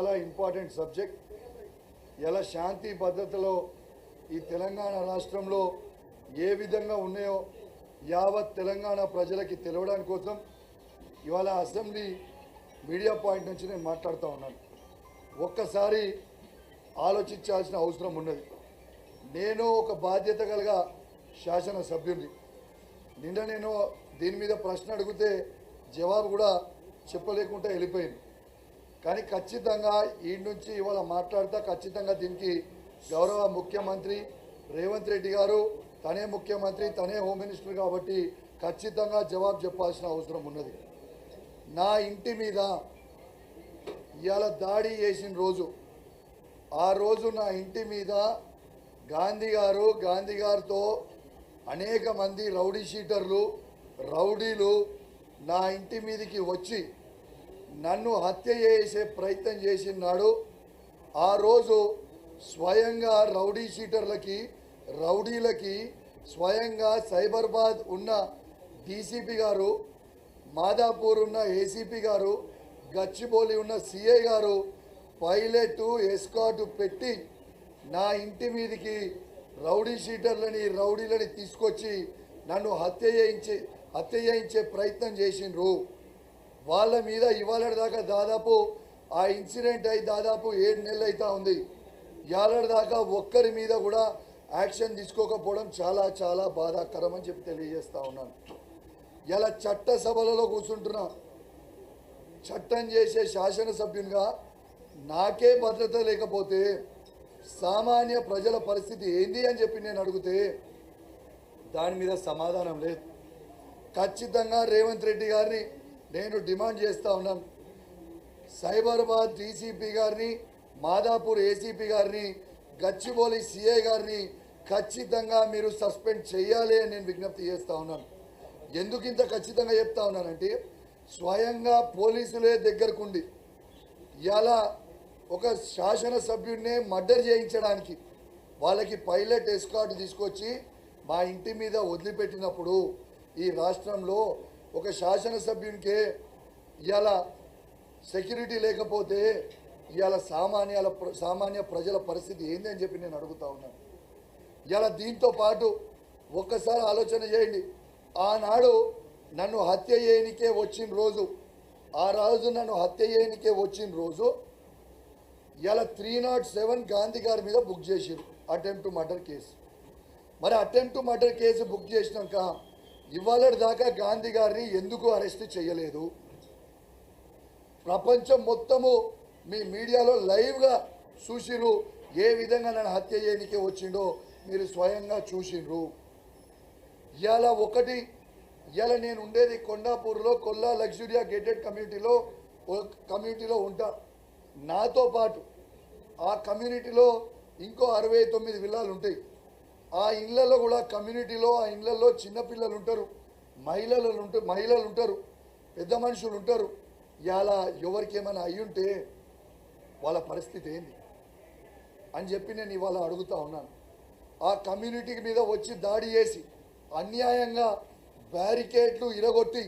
చాలా important subject. ఎలా శాంతి భద్రతలో ఈ తెలంగాణ రాష్ట్రంలో ఏ విధంగా ఉన్నాయో యావత్ తెలంగాణ ప్రజలకి తెలవడానికి కోసం ఇవాళ అసెంబ్లీ మీడియా పాయింట్ నుంచి నేను మాట్లాడుతూ ఉన్నాను. ఒక్కసారి ఆలోచించాల్సిన అవసరం ఉన్నది. నేను ఒక బాధ్యత కలిగా శాసనసభ్యుని. నిన్న నేను దీని మీద ప్రశ్న అడిగితే జవాబు కూడా చెప్పలేకుండా వెళ్ళిపోయింది. కానీ ఖచ్చితంగా ఈ నుంచి ఇవాళ మాట్లాడుతూ ఖచ్చితంగా దీనికి గౌరవ ముఖ్యమంత్రి రేవంత్ రెడ్డి గారు, తనే ముఖ్యమంత్రి, తనే హోమ్ మినిస్టర్ కాబట్టి ఖచ్చితంగా జవాబు చెప్పాల్సిన అవసరం ఉన్నది. నా ఇంటి మీద ఇవాళ దాడి చేసిన రోజు, ఆ రోజు నా ఇంటి మీద గాంధీ గారితో అనేక మంది రౌడీ షీటర్లు, రౌడీలు నా ఇంటి మీదకి వచ్చి నన్ను హత్య చేసే ప్రయత్నం చేసినాడు. ఆ రోజు స్వయంగా రౌడీ షీటర్లకి, రౌడీలకి స్వయంగా సైబరాబాద్ ఉన్న డీసీపీ గారు, మాదాపూర్ ఉన్న ఏసీపీ గారు, గచ్చిబౌలి ఉన్న సిఐ గారు పైలట్ ఎస్కాట్ పెట్టి నా ఇంటి మీదకి రౌడీ షీటర్లని, రౌడీలని తీసుకొచ్చి నన్ను హత్య చేయించే ప్రయత్నం చేసిండ్రు. వాళ్ళ మీద ఇవాళ దాకా దాదాపు ఆ ఇన్సిడెంట్ అయి దాదాపు 7 నెలలు అవుతా ఉంది. ఇవాళ దాకా ఒక్కరి మీద కూడా యాక్షన్ తీసుకోకపోవడం చాలా చాలా బాధాకరం అని చెప్పి తెలియజేస్తూ ఉన్నాను. ఇలా చట్టసభలలో కూర్చుంటున్నా, చట్టం చేసే శాసనసభ్యునిగా నాకే భద్రత లేకపోతే సామాన్య ప్రజల పరిస్థితి ఏంది అని చెప్పి నేను అడిగితే దాని మీద సమాధానం లేదు. ఖచ్చితంగా రేవంత్ రెడ్డి గారిని నేను డిమాండ్ చేస్తూ ఉన్నాను. సైబరాబాద్ డీసీపీ గారిని, మాదాపూర్ ఏసీపీ గారిని, గచ్చిబౌలి సిఐ గారిని ఖచ్చితంగా మీరు సస్పెండ్ చేయాలి అని నేను విజ్ఞప్తి చేస్తూ ఉన్నాను. ఎందుకు ఇంత ఖచ్చితంగా చెప్తా ఉన్నానంటే స్వయంగా పోలీసులే దగ్గరకుండి ఇలా ఒక శాసనసభ్యుడినే మర్డర్ చేయించడానికి వాళ్ళకి పైలట్ ఎస్కాట్ తీసుకొచ్చి మా ఇంటి మీద వదిలిపెట్టినప్పుడు ఈ రాష్ట్రంలో ఒక శాసనసభ్యునికే ఇలా సెక్యూరిటీ లేకపోతే ఇవాళ సామాన్య ప్రజల పరిస్థితి ఏంది అని చెప్పి నేను అడుగుతా ఉన్నాను. ఇలా దీంతో పాటు ఒక్కసారి ఆలోచన చేయండి. ఆనాడు నన్ను హత్య చేయనికే వచ్చిన రోజు, ఆ రోజు నన్ను హత్య చేయనికే వచ్చిన రోజు ఇలా 307 గాంధీ గారి మీద బుక్ చేసారు అటెంప్ట్ టు మర్డర్ కేసు. మరి attempt to murder case book చేసినాక ఇవాళ దాకా గాంధీ గారిని ఎందుకు అరెస్ట్ చేయలేదు? ప్రపంచం మొత్తము మీ మీడియాలో లైవ్గా చూసిరు, ఏ విధంగా నన్ను హత్య చేయనికే వచ్చిండో మీరు స్వయంగా చూసిండ్రు. ఇవాళ నేను ఉండేది కొండాపూర్లో, కొల్లా లగ్జూరియా గేటెడ్ కమ్యూనిటీలో ఉంటా. నాతో పాటు ఆ కమ్యూనిటీలో ఇంకో 69 విల్లాలు ఉంటాయి. ఆ ఇళ్లలో కూడా కమ్యూనిటీలో ఆ ఇళ్లలో చిన్నపిల్లలు ఉంటారు, మహిళలు ఉంటారు, పెద్ద మనుషులు ఉంటారు. ఇలా ఎవరికి ఏమైనా అయ్యుంటే వాళ్ళ పరిస్థితి ఏంది అని చెప్పి నేను ఇవాళ అడుగుతా ఉన్నాను. ఆ కమ్యూనిటీ మీద వచ్చి దాడి చేసి అన్యాయంగా బ్యారికేడ్లు ఇరగొట్టి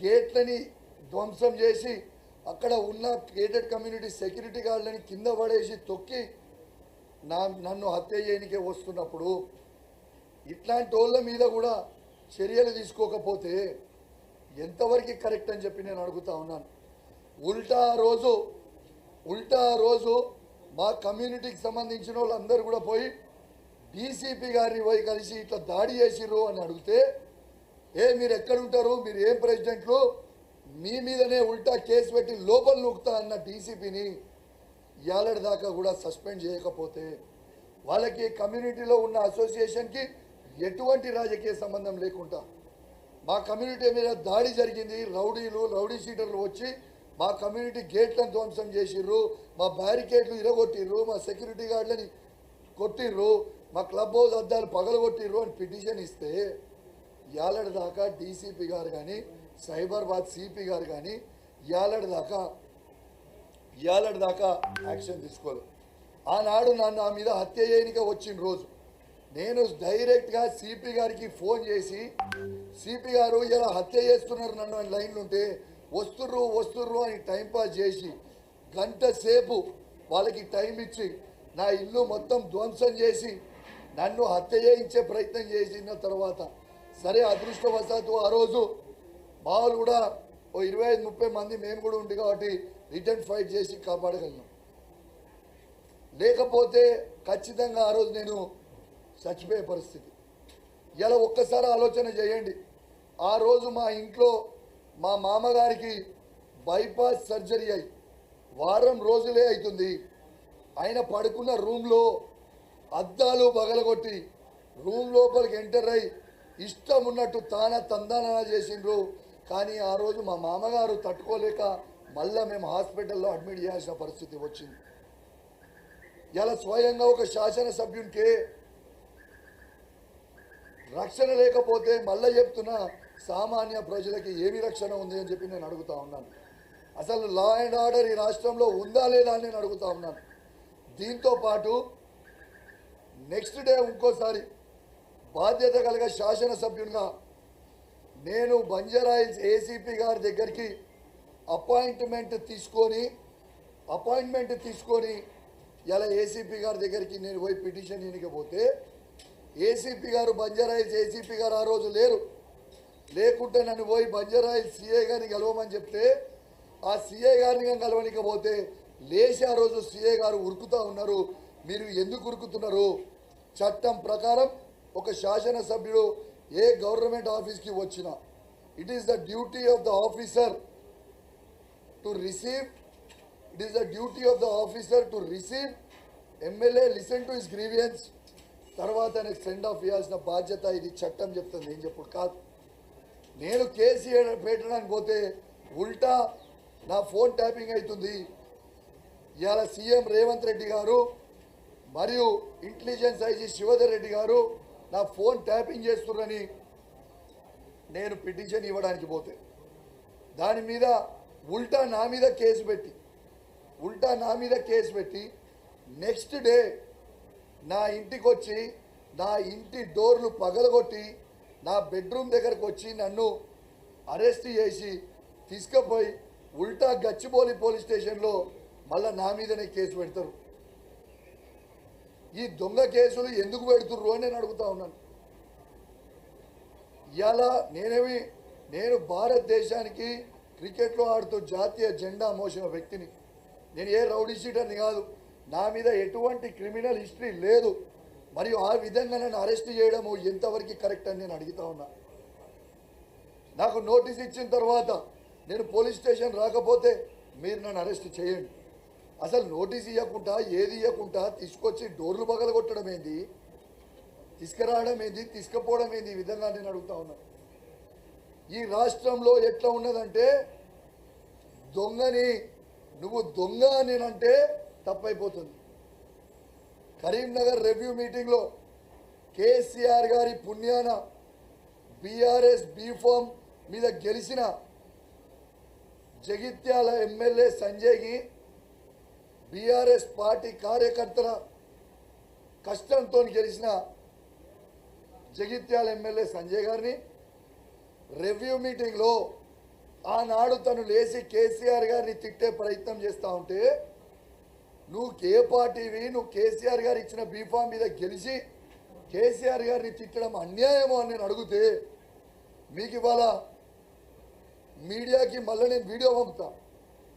గేట్లని ధ్వంసం చేసి అక్కడ ఉన్న గేటెడ్ కమ్యూనిటీ సెక్యూరిటీ గార్డులని కింద పడేసి తొక్కి నన్ను హత్య చేయనికే వస్తున్నప్పుడు ఇట్లాంటి వాళ్ళ మీద కూడా చర్యలు తీసుకోకపోతే ఎంతవరకు కరెక్ట్ అని చెప్పి నేను అడుగుతా ఉన్నాను. ఉల్టా రోజు మా కమ్యూనిటీకి సంబంధించిన వాళ్ళందరూ కూడా పోయి డీసీపీ గారిని పోయి కలిసి ఇట్లా దాడి చేసిర్రు అని అడిగితే, మీరు ఎక్కడుంటారు, మీరు ఏం ప్రెసిడెంట్లు, మీ మీదనే ఉల్టా కేసు పెట్టి లోపల నూకుతా అన్న డీసీపీని ఇవాళ దాకా కూడా సస్పెండ్ చేయకపోతే వాళ్ళకి కమ్యూనిటీలో ఉన్న అసోసియేషన్కి ఎటువంటి రాజకీయ సంబంధం లేకుండా మా కమ్యూనిటీ మీద దాడి జరిగింది, రౌడీ షీటర్లు వచ్చి మా కమ్యూనిటీ గేట్లను ధ్వంసం చేసిర్రు, మా బ్యారికేడ్లు ఇరగొట్టిర్రు, మా సెక్యూరిటీ గార్డులని కొట్టిర్రు, మా క్లబ్ హౌస్ అద్దాలు పగలగొట్టిర్రు అని పిటిషన్ ఇస్తే ఇవాళ దాకా డీసీపీ గారు కానీ సైబరాబాద్ సిపి గారు కానీ ఇవాళ దాకా యాక్షన్ తీసుకోలేదు. ఆనాడు నా మీద హత్య చేయనికే వచ్చిన రోజు నేను డైరెక్ట్గా సిపి గారికి ఫోన్ చేసి, సిపి గారు ఇలా హత్య చేస్తున్నారు నన్ను అని లైన్లు ఉంటే వస్తుర్రు అని టైంపాస్ చేసి గంట సేపు వాళ్ళకి టైం ఇచ్చి నా ఇల్లు మొత్తం ధ్వంసం చేసి నన్ను హత్య చేయించే ప్రయత్నం చేసిన తర్వాత సరే అదృష్టవశాత్తు ఆ రోజు మామూలు కూడా ఓ 25-30 మంది మేము కూడా ఉంది కాబట్టి రిటర్న్ ఫైట్ చేసి కాపాడగలిగాం. లేకపోతే ఖచ్చితంగా ఆ రోజు నేను చచ్చిపోయే పరిస్థితి. ఇలా ఒక్కసారి ఆలోచన చేయండి. ఆ రోజు మా ఇంట్లో మా మామగారికి బైపాస్ సర్జరీ అయి వారం రోజులే అవుతుంది. ఆయన పడుకున్న రూమ్లో అద్దాలు పగలగొట్టి రూమ్ లోపలికి ఎంటర్ అయ్యి ఇష్టం ఉన్నట్టు తందాన చేసిండ్రు. కానీ ఆ రోజు మా మామగారు తట్టుకోలేక మళ్ళా మేము హాస్పిటల్లో అడ్మిట్ చేయాల్సిన పరిస్థితి వచ్చింది. ఇలా స్వయంగా ఒక శాసనసభ్యునికే రక్షణ లేకపోతే మళ్ళీ చెప్తున్నా సామాన్య ప్రజలకి ఏమి రక్షణ ఉంది అని చెప్పి నేను అడుగుతా ఉన్నాను. అసలు లా అండ్ ఆర్డర్ ఈ రాష్ట్రంలో ఉందా లేదా అని నేను అడుగుతా ఉన్నాను. దీంతో పాటు నెక్స్ట్ డే ఇంకోసారి బాధ్యత కలిగ శాసనసభ్యునిగా నేను బంజారాయిల్స్ ఏసీపీ గారి దగ్గరికి అపాయింట్మెంట్ తీసుకొని ఇలా ఏసీపీ గారి దగ్గరికి నేను పోయి పిటిషన్ ఇవ్వకపోతే ఏసీపీ గారు బంజారాయిల్స్ ఏసీపీ గారు ఆ రోజు లేరు. లేకుంటే నన్ను పోయి బంజారాయిల్స్ సిఐ గారిని కలవమని చెప్తే ఆ సిఐ గారిని కలవనికపోతే లేచి ఆ రోజు సిఐ గారు ఉరుకుతూ ఉన్నారు. మీరు ఎందుకు ఉరుకుతున్నారు? చట్టం ప్రకారం ఒక శాసనసభ్యుడు ఏ గవర్నమెంట్ ఆఫీస్కి వచ్చినా it is the duty of the officer to receive MLA listen to his grievance తర్వాత ఆయనకు సెండ్ ఆఫ్ ఇవ్వాల్సిన బాధ్యత ఇది చట్టం చెప్తుంది. ఏం చెప్పుడు కాదు. నేను కేసు పెట్టడానికి పోతే ఉల్టా నా ఫోన్ ట్యాపింగ్ అవుతుంది. ఇవాళ సీఎం రేవంత్ రెడ్డి గారు మరియు ఇంటెలిజెన్స్ ఐజీ శివధర్ రెడ్డి గారు నా ఫోన్ ట్యాపింగ్ చేస్తున్నారని నేను పిటిషన్ ఇవ్వడానికి పోతే దాని మీద ఉల్టా నా మీద కేసు పెట్టి నెక్స్ట్ డే నా ఇంటికి వచ్చి నా ఇంటి డోర్లు పగలగొట్టి నా బెడ్రూమ్ దగ్గరకు వచ్చి నన్ను అరెస్ట్ చేసి తీసుకుపోయి ఉల్టా గచ్చిబౌలి పోలీస్ స్టేషన్లో మళ్ళీ నా మీదనే కేసు పెడతారు. ఈ దొంగ కేసులు ఎందుకు పెడుతుర్రు అని నేను అడుగుతా ఉన్నాను. ఇలా నేను భారతదేశానికి క్రికెట్లో ఆడుతూ జాతీయ జెండా మోసిన వ్యక్తిని. నేను ఏ రౌడీ షీటర్ని కాదు. నా మీద ఎటువంటి క్రిమినల్ హిస్టరీ లేదు. మరియు ఆ విధంగా నన్ను అరెస్ట్ చేయడము ఎంతవరకు కరెక్ట్ అని నేను అడుగుతా ఉన్నా. నాకు నోటీస్ ఇచ్చిన తర్వాత నేను పోలీస్ స్టేషన్ రాకపోతే మీరు నన్ను అరెస్ట్ చేయండి. అసలు నోటీస్ ఇవ్వకుండా ఏది ఇవ్వకుండా తీసుకొచ్చి డోర్లు పగలగొట్టడం ఏంది, తీసుకురావడం ఏంది, తీసుకుపోవడం ఏంది, ఈ విధంగా నేను అడుగుతా ఉన్నా. ఈ రాష్ట్రంలో ఎట్లా ఉన్నదంటే నువ్వు దొంగ నేనంటే తప్పైపోతుంది. కరీంనగర్ రెవ్యూ మీటింగ్లో కేసీఆర్ గారి పుణ్యాన బీఆర్ఎస్ బీఫామ్ మీద గెలిచిన జగిత్యాల ఎమ్మెల్యే సంజయ్కి బీఆర్ఎస్ పార్టీ కార్యకర్తల కష్టంతో గెలిచిన జగిత్యాల ఎమ్మెల్యే సంజయ్ గారిని రెవ్యూ మీటింగ్లో ఆనాడు తను లేచి కేసీఆర్ గారిని తిట్టే ప్రయత్నం చేస్తూ ఉంటే నువ్వు ఏ పార్టీవి, నువ్వు కేసీఆర్ గారు ఇచ్చిన బీఫామ్ మీద గెలిచి కేసీఆర్ గారిని తిట్టడం అన్యాయమో అని నేను అడిగితే మీకు ఇవాళ మీడియాకి మళ్ళీ నేను వీడియో పంపుతా.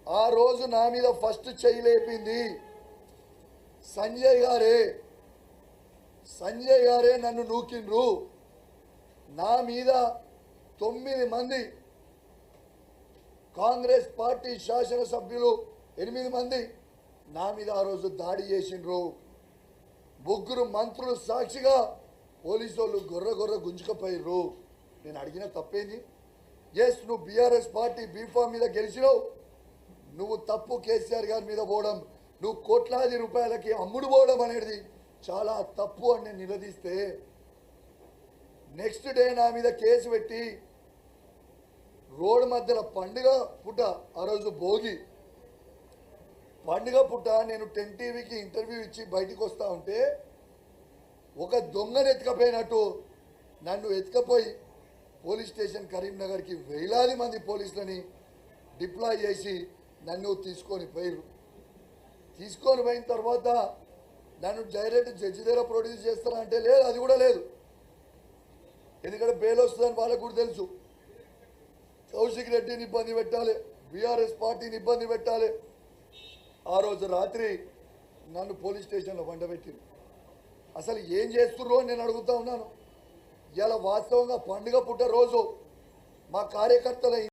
ఆ రోజు నా మీద ఫస్ట్ చెయ్యి లేపింది సంజయ్ గారే నన్ను నూకిండ్రు. నా మీద 9 మంది కాంగ్రెస్ పార్టీ శాసనసభ్యులు 8 మంది నా మీద ఆ రోజు దాడి చేసిండ్రు. 3 మంత్రులు సాక్షిగా పోలీసు వాళ్ళు గొర్ర గుంజుకపోయిర్రు. నేను అడిగిన తప్పేంది? ఎస్, నువ్వు బీఆర్ఎస్ పార్టీ బీఫామ్ మీద గెలిచినావు, నువ్వు తప్పు కేసీఆర్ గారి మీద పోవడం, నువ్వు కోట్లాది రూపాయలకి అమ్ముడు పోవడం అనేది చాలా తప్పు అని నేను నిలదీస్తే నెక్స్ట్ డే నా మీద కేసు పెట్టి రోడ్డు మధ్యలో పండుగ పుట్ట, ఆ రోజు భోగి పండుగ పుట్ట నేను 10 టీవీకి ఇంటర్వ్యూ ఇచ్చి బయటకు వస్తూ ఉంటే ఒక దొంగను ఎత్తుకపోయినట్టు నన్ను ఎత్తుకపోయి పోలీస్ స్టేషన్ కరీంనగర్కి వేలాది మంది పోలీసులని డిప్లాయ్ చేసి నన్ను తీసుకొని పోయారు. తీసుకొని పోయిన తర్వాత నన్ను డైరెక్ట్ జడ్జి దగ్గర ప్రొడ్యూస్ చేస్తారా అంటే లేదు, అది కూడా లేదు. ఎందుకంటే బెయిల్ వస్తుందని వాళ్ళకు కూడా తెలుసు. కౌశిక్ రెడ్డిని ఇబ్బంది పెట్టాలి, బీఆర్ఎస్ పార్టీని ఇబ్బంది పెట్టాలి. ఆ రోజు రాత్రి నన్ను పోలీస్ స్టేషన్లో వండబెట్టింది. అసలు ఏం చేస్తుర్రో అని నేను అడుగుతా ఉన్నాను. ఇలా వాస్తవంగా పండుగ పుట్ట రోజు మా కార్యకర్తల